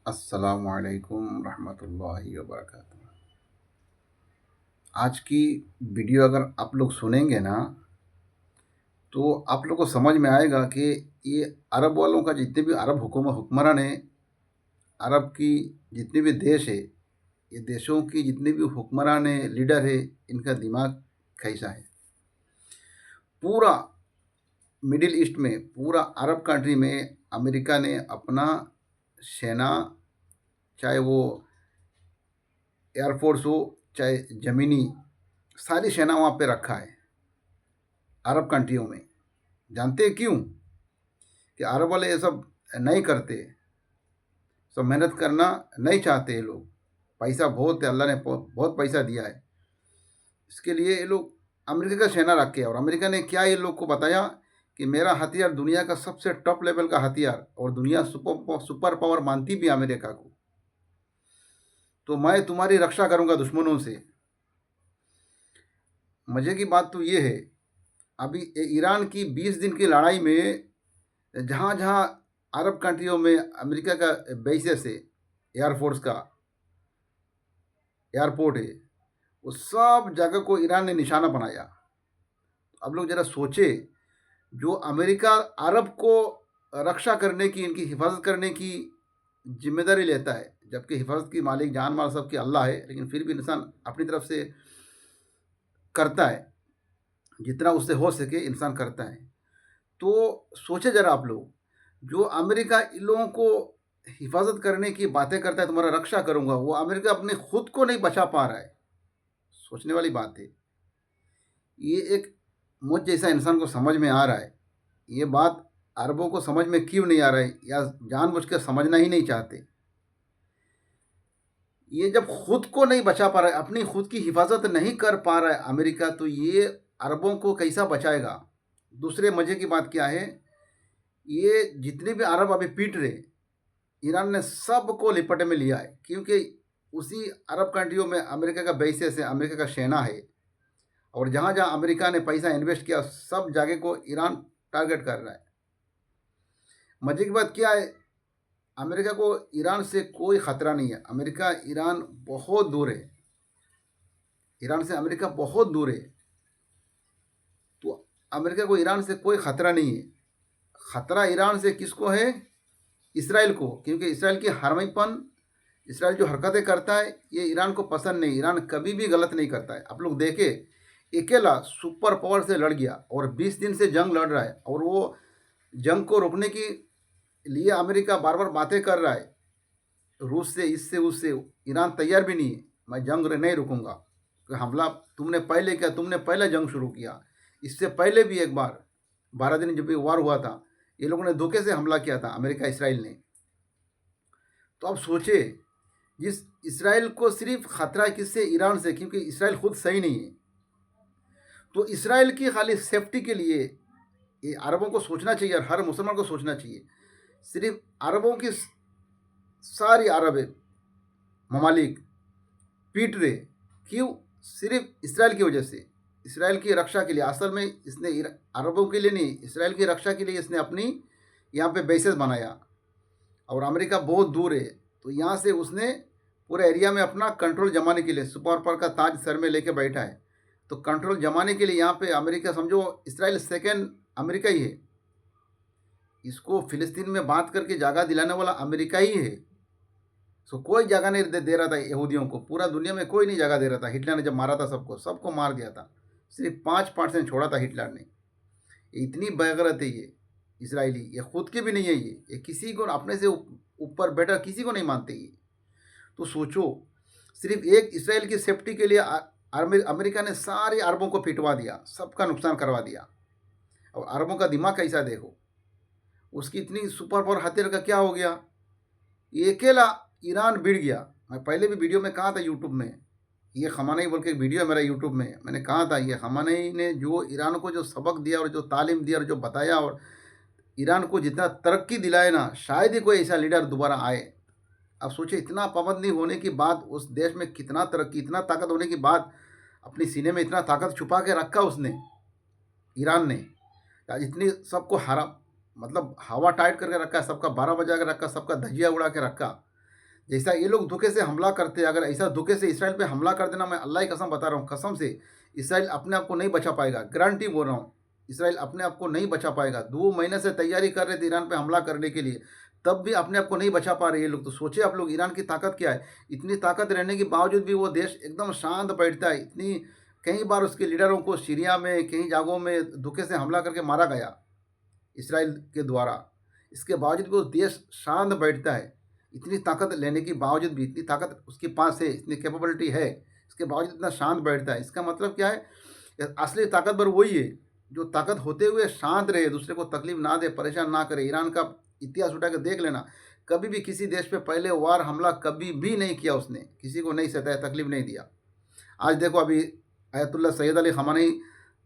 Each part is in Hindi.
अस्सलामुअलैकुम रहमतुल्लाहि व बरकातुहू। आज की वीडियो अगर आप लोग सुनेंगे ना, तो आप लोग को समझ में आएगा कि ये अरब वालों का जितने भी अरब हुक्मरान हैं, अरब की जितने भी देश है, ये देशों की जितने भी हुक्मरान हैं, लीडर है, इनका दिमाग कैसा है। पूरा मिडिल ईस्ट में, पूरा अरब कंट्री में अमेरिका ने अपना सेना, चाहे वो एयरफोर्स हो, चाहे ज़मीनी, सारी सेना वहाँ पे रखा है अरब कंट्रियों में। जानते हैं क्यों? कि अरब वाले ये सब नहीं करते, सब मेहनत करना नहीं चाहते ये लोग। पैसा बहुत है, अल्लाह ने बहुत पैसा दिया है, इसके लिए ये लोग अमेरिका का सेना रखे। और अमेरिका ने क्या ये लोग को बताया कि मेरा हथियार दुनिया का सबसे टॉप लेवल का हथियार, और दुनिया सुपर पावर मानती भी है अमेरिका को, तो मैं तुम्हारी रक्षा करूंगा दुश्मनों से। मज़े की बात तो ये है, अभी ईरान की 20 दिन की लड़ाई में जहाँ जहाँ अरब कंट्रियों में अमेरिका का बेसिस है, एयरफोर्स का एयरपोर्ट है, उस सब जगह को ईरान ने निशाना बनाया। अब लोग ज़रा सोचे, जो अमेरिका अरब को रक्षा करने की, इनकी हिफाजत करने की जिम्मेदारी लेता है, जबकि हिफाजत की मालिक जान माल सबकी अल्लाह है, लेकिन फिर भी इंसान अपनी तरफ से करता है, जितना उससे हो सके इंसान करता है। तो सोचे ज़रा आप लोग, जो अमेरिका इन लोगों को हिफाजत करने की बातें करता है, तुम्हारा रक्षा करूंगा, वो अमेरिका अपने खुद को नहीं बचा पा रहा है। सोचने वाली बात है। ये एक मुझ जैसा इंसान को समझ में आ रहा है, ये बात अरबों को समझ में क्यों नहीं आ रहा है, या जानबूझ के समझना ही नहीं चाहते। ये जब खुद को नहीं बचा पा रहा है, अपनी खुद की हिफाजत नहीं कर पा रहा है अमेरिका, तो ये अरबों को कैसा बचाएगा। दूसरे मज़े की बात क्या है, ये जितने भी अरब अभी पीट रहे, ईरान ने सबको लिपट में लिया है, क्योंकि उसी अरब कंट्रियों में अमेरिका का बेसिस है, अमेरिका का सेना है, और जहाँ जहाँ अमेरिका ने पैसा इन्वेस्ट किया, सब जगह को ईरान टारगेट कर रहा है। मजे की बात क्या है, अमेरिका को ईरान से कोई ख़तरा नहीं है। अमेरिका ईरान बहुत दूर है, ईरान से अमेरिका बहुत दूर है, तो अमेरिका को ईरान से कोई ख़तरा नहीं है। ख़तरा ईरान से किसको है? इसराइल को, क्योंकि इसराइल की हरमईपन, इसराइल जो हरकतें करता है, ये ईरान को पसंद नहीं। ईरान कभी भी गलत नहीं करता है। आप लोग देखे, अकेला सुपर पावर से लड़ गया और 20 दिन से जंग लड़ रहा है, और वो जंग को रोकने के लिए अमेरिका बार बार बातें कर रहा है, रूस से, इससे, उससे। ईरान तैयार भी नहीं है, मैं जंग नहीं रुकूंगा, कि हमला तुमने पहले किया, तुमने पहले जंग शुरू किया। इससे पहले भी एक बार 12 दिन जब भी वार हुआ था, ये लोगों ने धोखे से हमला किया था, अमेरिका इसराइल ने। तो अब सोचे, जिस इसराइल को सिर्फ खतरा किससे? ईरान से, क्योंकि इसराइल खुद सही नहीं है। तो इसराइल की खाली सेफ्टी के लिए ये अरबों को सोचना चाहिए, और हर मुसलमान को सोचना चाहिए। सिर्फ अरबों की सारी अरब ममालिक पीट रहे, क्यों? सिर्फ इसराइल की वजह से, इसराइल की रक्षा के लिए। असल में इसने अरबों के लिए नहीं, इसराइल की रक्षा के लिए इसने अपनी यहाँ पे बेसेस बनाया, और अमेरिका बहुत दूर है, तो यहाँ से उसने पूरे एरिया में अपना कंट्रोल जमाने के लिए सुपर पावर का ताज सर में लेके बैठा है। तो कंट्रोल जमाने के लिए यहाँ पे अमेरिका, समझो इसराइल सेकेंड अमेरिका ही है। इसको फिलिस्तीन में बात करके जगह दिलाने वाला अमेरिका ही है। सो कोई जगह नहीं दे रहा था यहूदियों को, पूरा दुनिया में कोई नहीं जगह दे रहा था। हिटलर ने जब मारा था सबको, सबको मार दिया था, सिर्फ 5% छोड़ा था हिटलर ने। इतनी बेगैरत है ये इसराइली, ये खुद के भी नहीं है, ये किसी को अपने से ऊपर बेटर किसी को नहीं मानते ये। तो सोचो, सिर्फ एक इसराइल की सेफ्टी के लिए अमेरिका ने सारे अरबों को पिटवा दिया, सबका नुकसान करवा दिया। और अरबों का दिमाग कैसा देखो, उसकी इतनी सुपर पावर हथियार का क्या हो गया? ये अकेला ईरान बिड़ गया। मैं पहले भी वीडियो में कहा था यूट्यूब में, ये खमानई बोल के एक वीडियो है मेरा यूट्यूब में, मैंने कहा था ये खमानई ने जो ईरान को जो सबक दिया, और जो तालीम दिया, और जो बताया, और ईरान को जितना तरक्की दिलाए ना, शायद ही कोई ऐसा लीडर दोबारा आए। अब सोचिए, इतना पाबंदी होने के बाद उस देश में कितना तरक्की, इतना ताकत होने के बाद अपनी सीने में इतना ताकत छुपा के रखा उसने, ईरान ने। आज इतनी सबको हरा, मतलब हवा टाइट करके रखा, सबका 12 बजा के रखा, सबका धजिया उड़ा के रखा। जैसा ये लोग धोखे से हमला करते हैं, अगर ऐसा धोखे से इसराइल पे हमला कर देना, मैं अल्लाह की कसम बता रहा हूँ, कसम से इसराइल अपने आप को नहीं बचा पाएगा, गारंटी बोल रहा हूँ। इसराइल अपने आप को नहीं बचा पाएगा। 2 महीने से तैयारी कर रहे थे ईरान पे हमला करने के लिए, तब भी अपने आप को नहीं बचा पा रहे ये लोग। तो सोचिए आप लोग, ईरान की ताकत क्या है। इतनी ताकत रहने के बावजूद भी वो देश एकदम शांत बैठता है। इतनी कई बार उसके लीडरों को सीरिया में कई जगहों में धोखे से हमला करके मारा गया इसराइल के द्वारा। इसके बावजूद भी वो देश शांत बैठता है। इतनी ताकत लेने के बावजूद भी, इतनी ताकत उसके पास है, इतनी कैपेबिलिटी है, इसके बावजूद इतना शांत बैठता है। इसका मतलब क्या है, असली ताकतवर वही है जो ताकत होते हुए शांत रहे, दूसरे को तकलीफ ना दे, परेशान ना करे। ईरान का इतिहास उठा के देख लेना, कभी भी किसी देश पे पहले वार हमला कभी भी नहीं किया उसने, किसी को नहीं सताया, तकलीफ नहीं दिया। आज देखो, अभी आयतुल्ला सैयद अली खamenei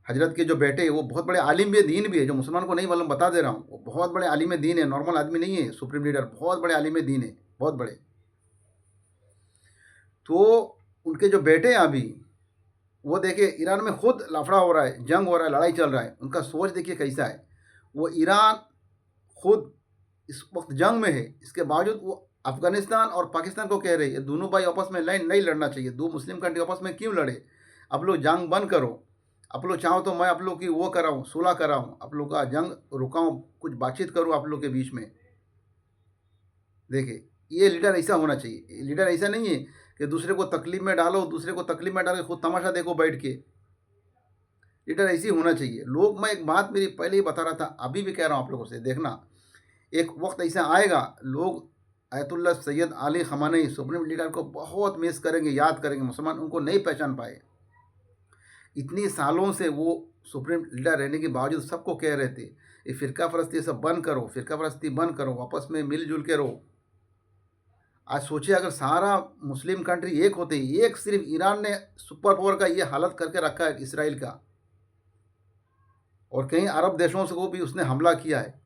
हजरत के जो बेटे हैं, वो बहुत बड़े आलिम भी दीन भी है, जो मुसलमान को नहीं मालूम, बता दे रहा हूँ, वो बहुत बड़े आलिम दीन है, नॉर्मल आदमी नहीं है, सुप्रीम लीडर, बहुत बड़े आलिम दीन है, बहुत बड़े। तो उनके जो बेटे हैं अभी, वो देखिए ईरान में खुद लफड़ा हो रहा है, जंग हो रहा है, लड़ाई चल रहा है, उनका सोच देखिए कैसा है। वो ईरान खुद इस वक्त जंग में है, इसके बावजूद वो अफगानिस्तान और पाकिस्तान को कह रहे हैं, ये दोनों भाई आपस में लाइन नहीं लड़ना चाहिए, 2 मुस्लिम कंट्री आपस में क्यों लड़े, आप लोग जंग बंद करो, आप लोग चाहो तो मैं आप लोग की वो कराऊँ, सुलह कराऊँ, आप लोग का जंग रुकाऊँ, कुछ बातचीत करूँ आप लोग के बीच में। देखिए, ये लीडर ऐसा होना चाहिए। लीडर ऐसा नहीं है कि दूसरे को तकलीफ में डालो, दूसरे को तकलीफ में डाल के खुद तमाशा देखो बैठ के। लीडर ऐसी होना चाहिए। लोग, मैं एक बात मेरी पहले ही बता रहा था, अभी भी कह रहा हूँ आप लोगों से, देखना एक वक्त ऐसा आएगा, लोग आयतुल्ला सैयद अली खamenei सुप्रीम लीडर को बहुत मिस करेंगे, याद करेंगे। मुसलमान उनको नहीं पहचान पाए। इतनी सालों से वो सुप्रीम लीडर रहने के बावजूद सबको कह रहे थे, ये फ़िरका परस्ती सब बंद करो, फ़िरका परस्ती बंद करो, आपस में मिलजुल के रहो। आज सोचिए, अगर सारा मुस्लिम कंट्री एक होते, एक सिर्फ ईरान ने सुपर पावर का ये हालत करके रखा है इसराइल का, और कई अरब देशों से को भी उसने हमला किया है।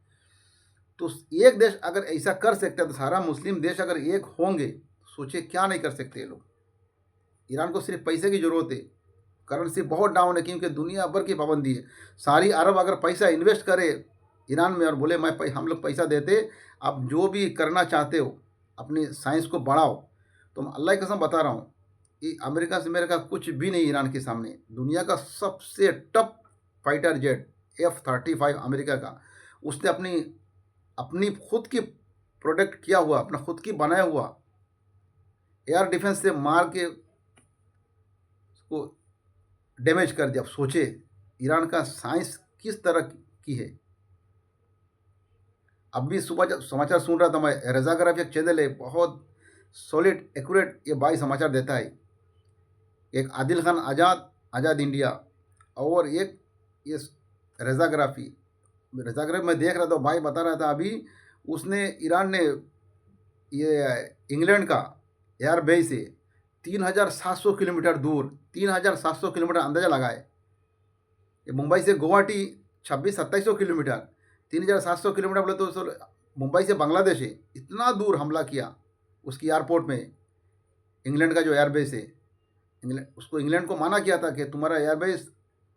तो एक देश अगर ऐसा कर सकता है, तो सारा मुस्लिम देश अगर एक होंगे, सोचिए क्या नहीं कर सकते ये लोग। ईरान को सिर्फ पैसे की ज़रूरत है, करेंसी बहुत डाउन है, क्योंकि दुनिया भर की पाबंदी है। सारी अरब अगर पैसा इन्वेस्ट करे ईरान में और बोले हम लोग पैसा देते, आप जो भी करना चाहते हो अपनी साइंस को बढ़ाओ, तो मैं अल्लाह की कसम बता रहा हूँ, कि अमेरिका से मेरे का कुछ भी नहीं ईरान के सामने। दुनिया का सबसे top fighter jet F-35 America का, उसने अपनी अपनी खुद की प्रोडक्ट किया हुआ, अपना खुद की बनाया हुआ एयर डिफेंस से मार के उसको डैमेज कर दिया। अब सोचे ईरान का साइंस किस तरह की है। अब भी सुबह जब समाचार सुन रहा था मैं, रज़ा गराफ एक चैनल है, बहुत सॉलिड एक्यूरेट ये भाई समाचार देता है। एक आदिल खान आज़ाद, आज़ाद इंडिया, और एक ये रज़ा गराफी। रज़ा गराफ मैं देख रहा था, भाई बता रहा था अभी उसने, ईरान ने ये इंग्लैंड का एयर बेस है 3700 किलोमीटर दूर, 3700 किलोमीटर अंदाज़ा लगाए। ये मुंबई से गुवाहाटी 2600-2700 किलोमीटर, 3700 किलोमीटर बोले तो मुंबई से बांग्लादेश है, इतना दूर हमला किया उसकी एयरपोर्ट में। इंग्लैंड का जो एयरबेस है, इंग्लैंड को माना किया था कि तुम्हारा एयरबेस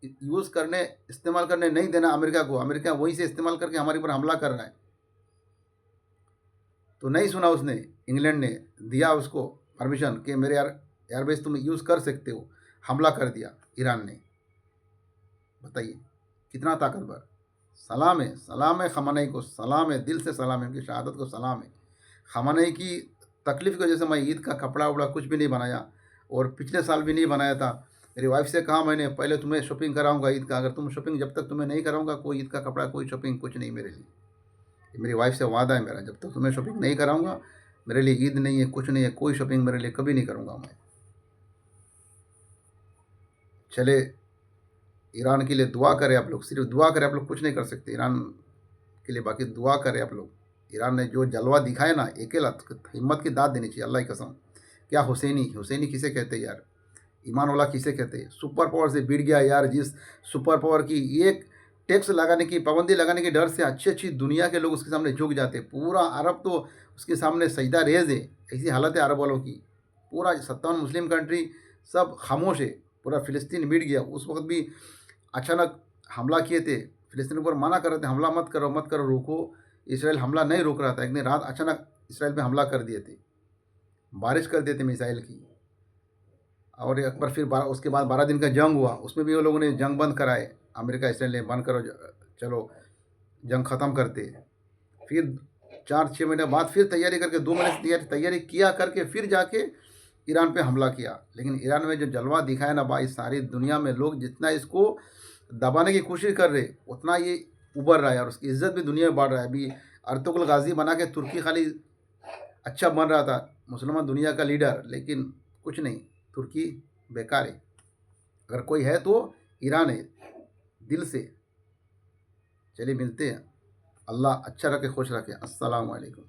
यूज़ करने, इस्तेमाल करने नहीं देना अमेरिका को, अमेरिका वहीं से इस्तेमाल करके हमारे ऊपर हमला कर रहा है। तो नहीं सुना उसने, इंग्लैंड ने दिया उसको परमिशन कि मेरे एयरबेस तुम यूज़ कर सकते हो, हमला कर दिया ईरान ने। बताइए कितना ताकतवर। सलाम है खamenei को, सलाम है, दिल से सलाम है, उनकी शहादत को सलाम है। खamenei की तकलीफ़ की वजह से मैं ईद का कपड़ा वपड़ा कुछ भी नहीं बनाया, और पिछले साल भी नहीं बनाया था। मेरी वाइफ से कहा मैंने, पहले तुम्हें शॉपिंग कराऊंगा ईद का, अगर तुम शॉपिंग, जब तक तुम्हें नहीं कराऊंगा कोई ईद का कपड़ा, कोई शॉपिंग कुछ नहीं मेरे लिए। ये मेरी वाइफ से वादा है मेरा, जब तक तुम्हें शॉपिंग नहीं कराऊंगा, मेरे लिए ईद नहीं है, कुछ नहीं है, कोई शॉपिंग मेरे लिए कभी नहीं करूंगा मैं। चले, ईरान के लिए दुआ करें आप लोग, सिर्फ दुआ करें, आप लोग कुछ नहीं कर सकते ईरान के लिए, बाकी दुआ करें आप लोग। ईरान ने जो जलवा दिखाया ना, अकेला हिम्मत की दाद देनी चाहिए, अल्लाह की कसम। क्या हुसैनी किसे कहते हैं यार, ईमान वाला किसे कहते हैं। सुपर पावर से बिड़ गया यार, जिस सुपर पावर की एक टैक्स लगाने की, पाबंदी लगाने के डर से अच्छी दुनिया के लोग उसके सामने झुक जाते। पूरा अरब तो उसके सामने सजदा रेज है, ऐसी हालत है अरब वालों की। पूरा 57 मुस्लिम कंट्री सब खामोश है, पूरा फ़िलिस्तीन मिट गया। उस वक्त भी अचानक हमला किए थे, फ़िलिस्तीन पर मना कर रहे थे, हमला मत करो, रुको। इसराइल हमला नहीं रोक रहा था, एक दिन रात अचानक इसराइल पे हमला कर दिए थे। बारिश कर देते मिसाइल की। और एक बार फिर उसके बाद 12 दिन का जंग हुआ, उसमें भी वो लोगों ने जंग बंद कराए। अमेरिका इसराइल ने बंद करो, चलो जंग ख़त्म करते। फिर 4-6 महीने बाद फिर तैयारी करके 2 महीने से तैयारी किया करके फिर जाके ईरान पे हमला किया। लेकिन ईरान में जो जलवा दिखाया ना भाई, सारी दुनिया में लोग जितना इसको दबाने की कोशिश कर रहे उतना ये उभर रहा है और उसकी इज्जत भी दुनिया में बढ़ रहा है। अभी अर्तुगरुल गाजी बना के तुर्की खाली अच्छा बन रहा था, मुसलमान दुनिया का लीडर, लेकिन कुछ नहीं, तुर्की बेकार है। अगर कोई है तो ईरान है, दिल से। चलिए मिलते हैं। अल्लाह अच्छा रखे, खुश रखे। अस्सलाम वालेकुम।